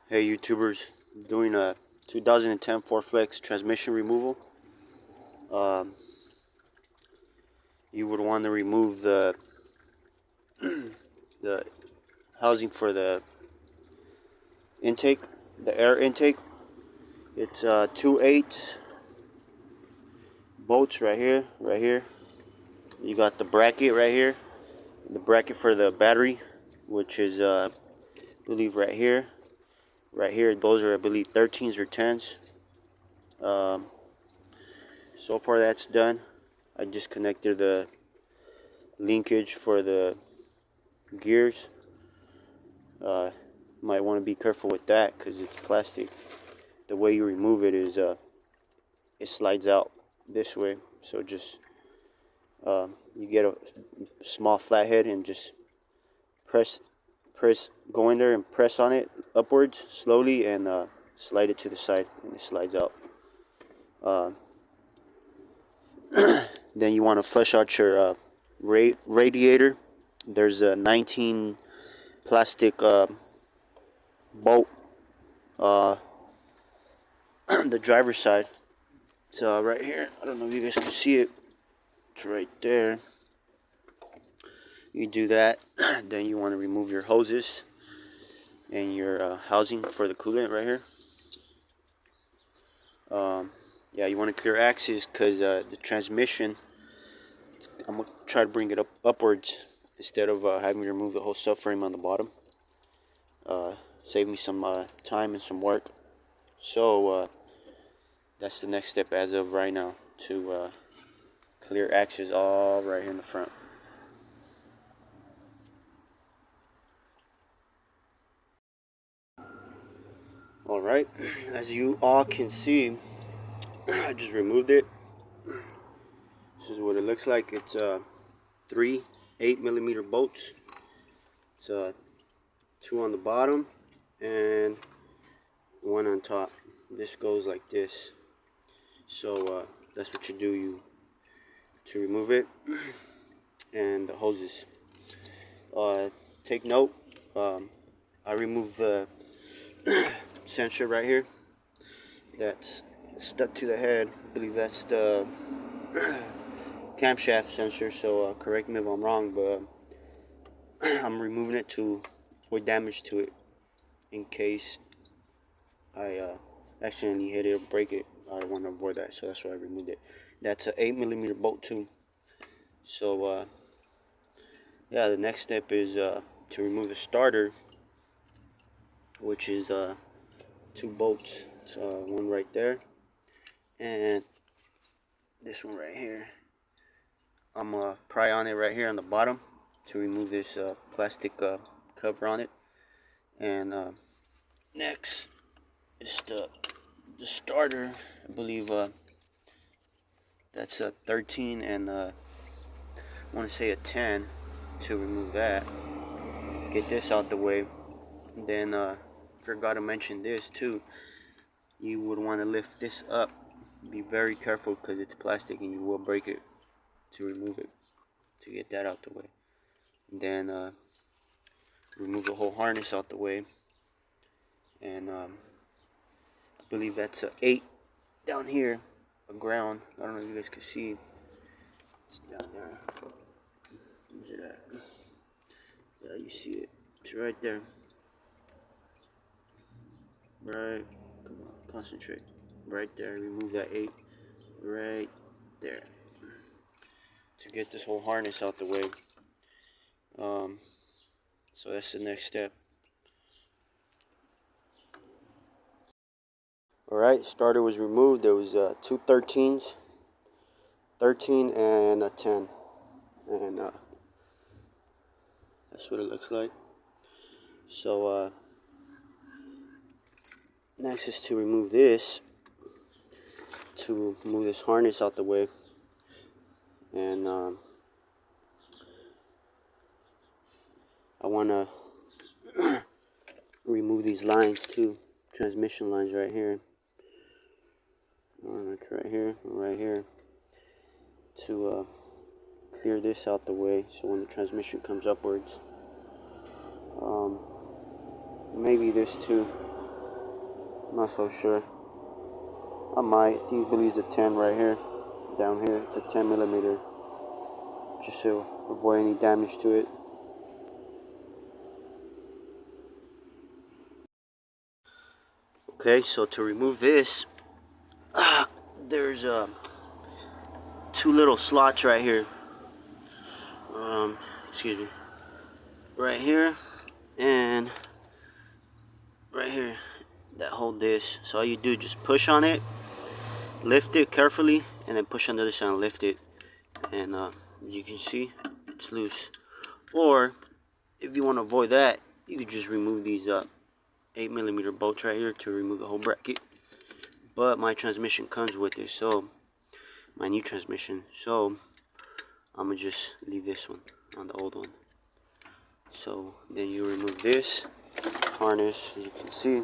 Hey YouTubers, doing a 2010 Ford Flex transmission removal. Um, you would want to remove the housing for the intake, the air intake. It's 2/8 bolts right here, right here. You got the bracket right here, the bracket for the battery, which is I believe right here, right here. Those are I believe 13s or 10s. Um, so far that's done. I just connected the linkage for the gears. Might want to be careful with that because it's plastic. The way you remove it is it slides out this way, so just you get a small flathead and just press go in there and press on it upwards slowly and slide it to the side and it slides out. uh, then you want to flush out your radiator. There's a 19 plastic bolt, uh, the driver's side. So right here, I don't know if you guys can see it. It's right there. You do that. Then you want to remove your hoses and your housing for the coolant right here. Yeah, you want to clear axis because the transmission, I'm going to try to bring it upwards instead of having to remove the whole subframe on the bottom. Save me some time and some work. So that's the next step as of right now, to clear axis all right here in the front. Alright, as you all can see, I just removed it. This is what it looks like. It's three 8mm bolts. It's 2 on the bottom and 1 on top. This goes like this. So that's what you do to remove it. And the hoses. Take note, I removed the sensor right here that's stuck to the head. I believe that's the camshaft sensor, so correct me if I'm wrong, but I'm removing it to avoid damage to it in case I accidentally hit it or break it. I want to avoid that, so that's why I removed it. That's an 8mm bolt too. So yeah, the next step is to remove the starter, which is 2 bolts. It's one right there and this one right here. I'm gonna pry on it right here on the bottom to remove this plastic cover on it. And next is the starter. I believe that's a 13 and I want to say a 10 to remove that. Get this out the way. Then forgot to mention this too. You would want to lift this up. Be very careful because it's plastic and you will break it to remove it, to get that out the way. And then remove the whole harness out the way. And I believe that's a 8 down here, a ground. I don't know if you guys can see. It's down there. Where's it at? Yeah, you see it. It's right there. Right. Come on, concentrate. Right there. Remove that 8. Right there. To get this whole harness out the way. So that's the next step. Alright, starter was removed. There was 2 13s. 13 and a 10. And that's what it looks like. So next is to remove this, to move this harness out the way. And I want to remove these lines too, transmission lines right here. That's right here, right here, to clear this out the way so when the transmission comes upwards. Maybe this too. not so sure. I might. I think believes a 10 right here. Down here, it's a 10 millimeter. Just to avoid any damage to it. Okay, so to remove this, there's two little slots right here. Excuse me. Right here and right here that hold this. So all you do, just push on it, lift it carefully, and then push on the other side and lift it. And as you can see, it's loose. Or if you want to avoid that, you could just remove these 8 millimeter bolts right here to remove the whole bracket. But my transmission comes with it, so my new transmission. So I'm gonna just leave this one on the old one. So then you remove this harness, as you can see.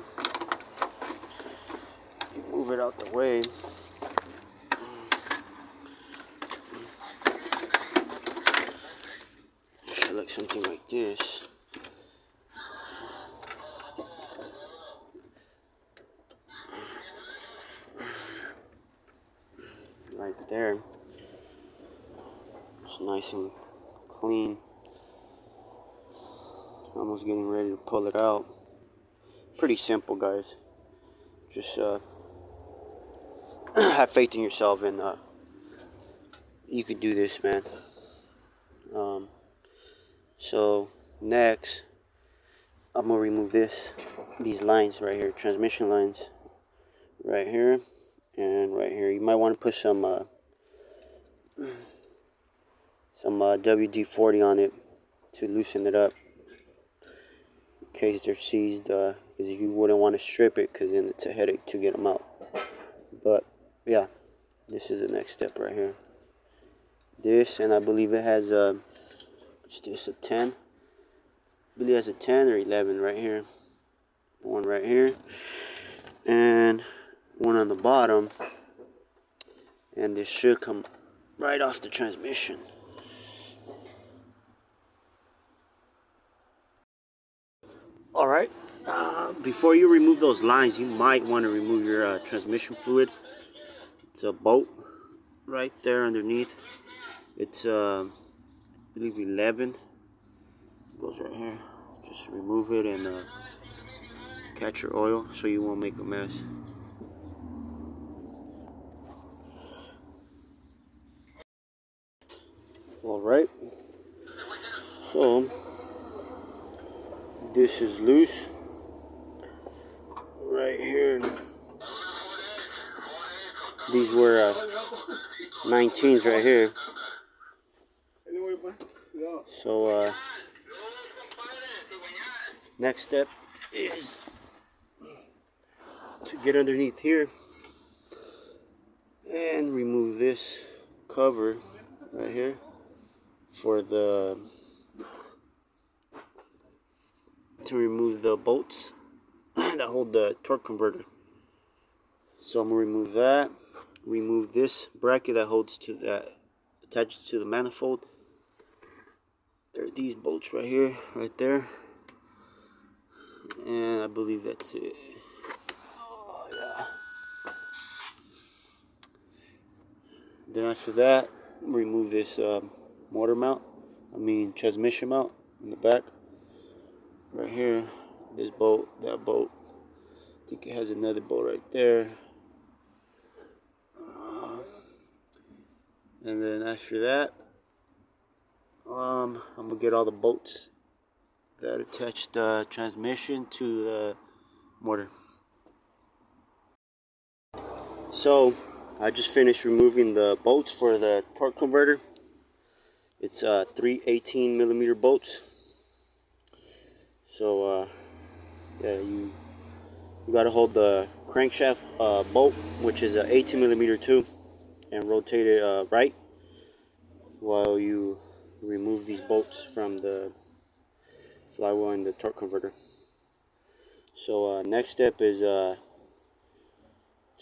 You move it out the way. It should look something like this. Right there. It's nice and clean. Almost getting ready to pull it out. Pretty simple, guys. Just have faith in yourself, and you could do this, man. So next, I'm gonna remove these lines right here, transmission lines, right here and right here. You might want to put some WD-40 on it to loosen it up in case they're seized, because you wouldn't want to strip it, because then it's a headache to get them out. But yeah, this is the next step right here. This, and I believe it has what's this, a 10? I believe it has a 10 or 11 right here. One right here, and one on the bottom, and this should come right off the transmission. Alright, before you remove those lines, you might want to remove your transmission fluid. It's a bolt right there underneath. It's I believe 11. It goes right here. Just remove it and catch your oil so you won't make a mess. Alright, so this is loose right here. These were 19s right here. So next step is to get underneath here and remove this cover right here for to remove the bolts that hold the torque converter. So I'm gonna remove that. Remove this bracket that holds to that, attaches to the manifold. There are these bolts right here, right there, and I believe that's it. Oh yeah. Then after that, remove this transmission mount in the back. Right here, this bolt, that bolt. I think it has another bolt right there. And then after that, I'm gonna get all the bolts that attach the transmission to the motor. So I just finished removing the bolts for the torque converter. It's 3 18 millimeter bolts. So yeah, you gotta hold the crankshaft bolt, which is 18 millimeter too, and rotate it right while you remove these bolts from the flywheel and the torque converter. So next step is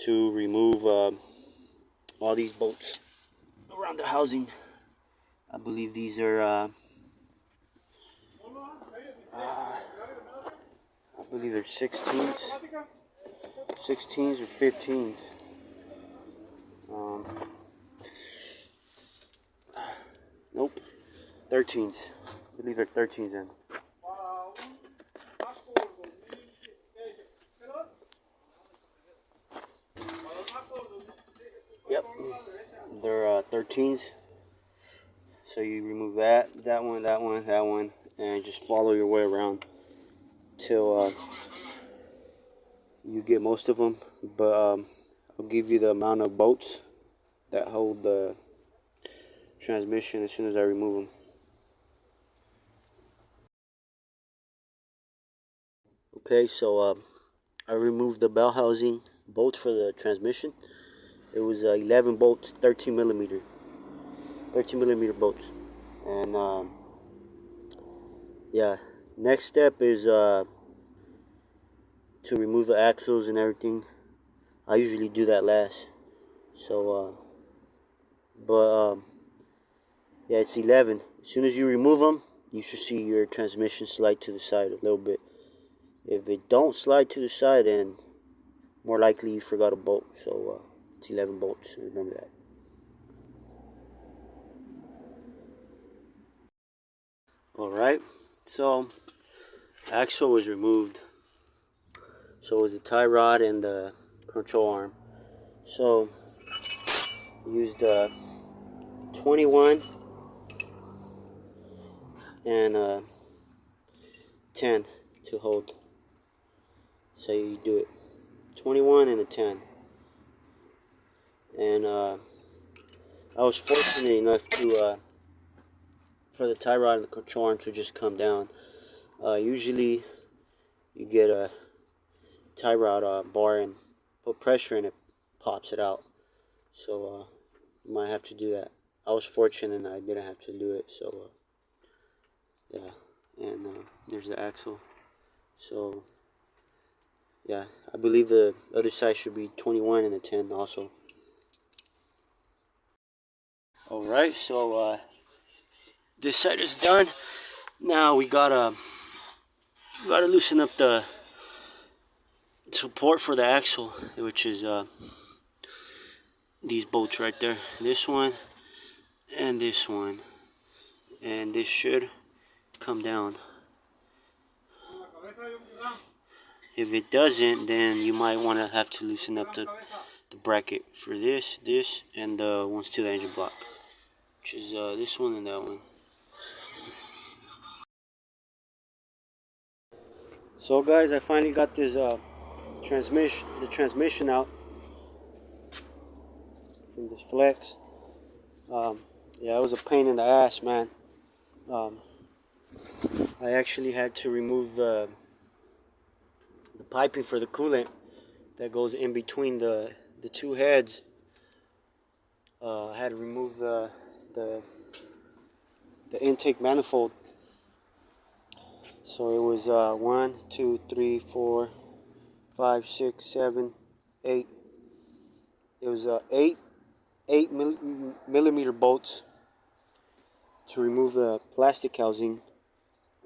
to remove all these bolts around the housing. I believe these are I believe they're 16s. 16s or 15s. Nope, 13s. I believe they're 13s in. Yep, they're 13s. So you remove that one, and just follow your way around till you get most of them. But I'll give you the amount of bolts that hold the transmission as soon as I remove them. Okay, so I removed the bell housing bolts for the transmission. It was 11 bolts, 13 millimeter bolts. And yeah, next step is to remove the axles and everything. I usually do that last. So yeah, it's 11. As soon as you remove them, you should see your transmission slide to the side a little bit. If it don't slide to the side, then more likely you forgot a bolt. So it's 11 bolts. Remember that. Alright, so axle was removed. So was the tie rod and the control arm. So used 21 and 10 to hold. So you do it 21 and a 10. And I was fortunate enough to for the tie rod and the control arm to just come down. Usually you get a tie rod bar and put pressure and it pops it out. So you might have to do that. I was fortunate and I didn't have to do it. So yeah, and there's the axle. So yeah, I believe the other side should be 21 and a 10 also. Alright, so this side is done. Now we gotta loosen up the support for the axle, which is these bolts right there. This one and this one. And this should come down. If it doesn't, then you might want to have to loosen up the bracket for this, and the ones to the engine block, which is this one and that one. So guys, I finally got this transmission out from this flex. Yeah, it was a pain in the ass, man. I actually had to remove the piping for the coolant that goes in between the two heads. I had to remove the intake manifold. So it was 1, 2, 3, 4, 5, 6, 7, 8. It was 8 millimeter bolts to remove the plastic housing,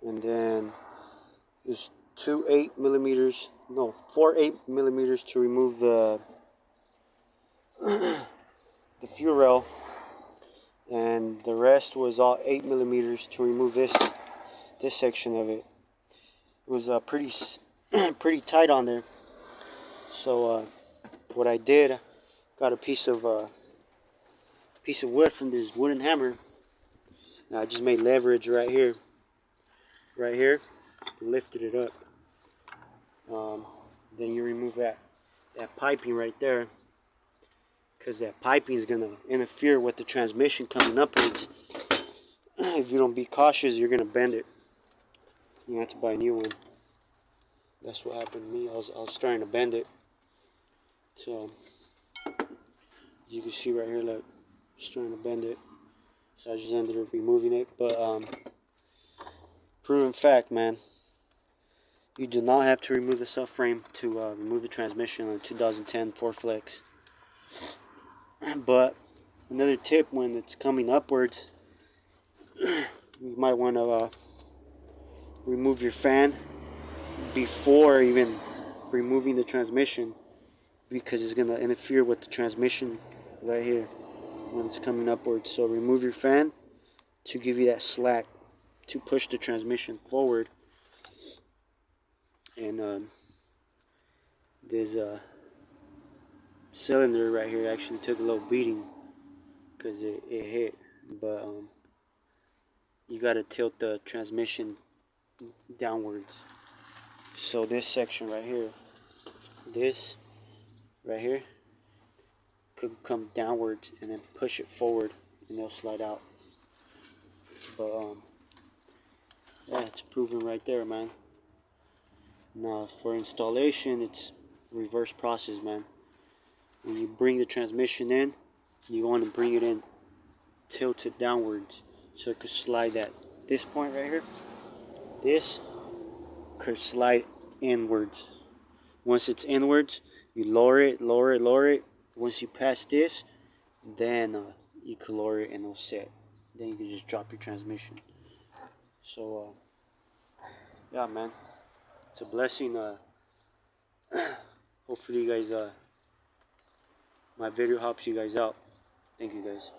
and then there's 4 8 millimeters to remove the fuel rail, and the rest was all 8 millimeters to remove this section of it. It was pretty tight on there. So what I did, got a piece of wood from this wooden hammer. Now I just made leverage right here, lifted it up. Then you remove that piping right there, because that piping is gonna interfere with the transmission coming upwards. If you don't be cautious, you're gonna bend it. You have to buy a new one. That's what happened to me. I was trying to bend it. So you can see right here, look, just trying to bend it. So I just ended up removing it. But proven fact, man. You do not have to remove the subframe to remove the transmission on a 2010 Ford Flex. But another tip, when it's coming upwards, you might want to remove your fan before even removing the transmission, because it's gonna interfere with the transmission right here when it's coming upwards. So remove your fan to give you that slack to push the transmission forward. And there's a cylinder right here actually took a little beating because it hit, but you got to tilt the transmission downwards. So this section right here, this right here could come downwards and then push it forward and they'll slide out. But yeah, it's proven right there, man. Now for installation, it's reverse process, man. When you bring the transmission in, you want to bring it in tilted downwards so it could slide at this point right here. This could slide inwards. Once it's inwards, you lower it, lower it, lower it. Once you pass this, then you can lower it and it'll set. Then you can just drop your transmission. So yeah, man, it's a blessing. Hopefully you guys my video helps you guys out. Thank you guys.